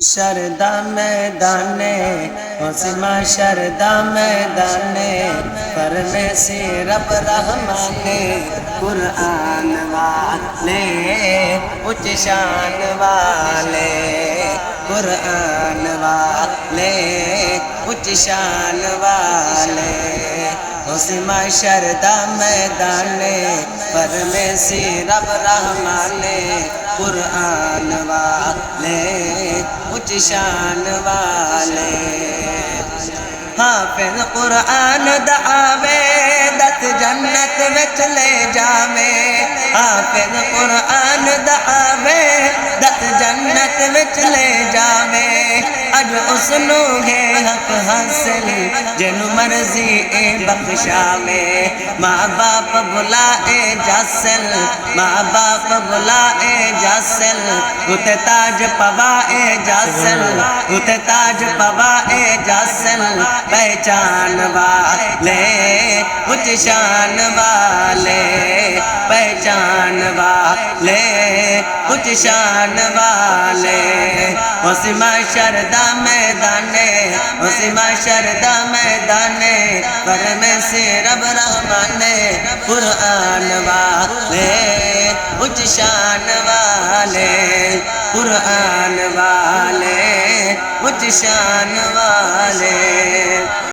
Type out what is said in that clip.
شردا میدانے عظمہ شردا میدانے پرمیسی رب رحمانے قرآن والے اونچ شان والے قرآن والے اونچ شان والے عظمہ شردا میدانے پرمیسی رب رحمانے قرآن والے اونچ شان والے حافظ قرآن دعاوے دت جنت وچ لے جاوے حافظ قرآن دعاوے دت جنت وچ لے جاوے اج اس نو ہے حق حاصل جنو مرضی اے بخشاوے ماں باپ بلائے جاسل ماں باپ بلائے جاسل اتے تاج پوائے جاسل اتے تاج پوائے جاسل پہچان والے اونچ شان والے پہچان والے اونچ شان والے عظمہ شردا میدانے عظمہ شردا میدانے پرمیسی رب رحمانے قرآن والے اونچ شان والے قرآن والے اونچ شان والے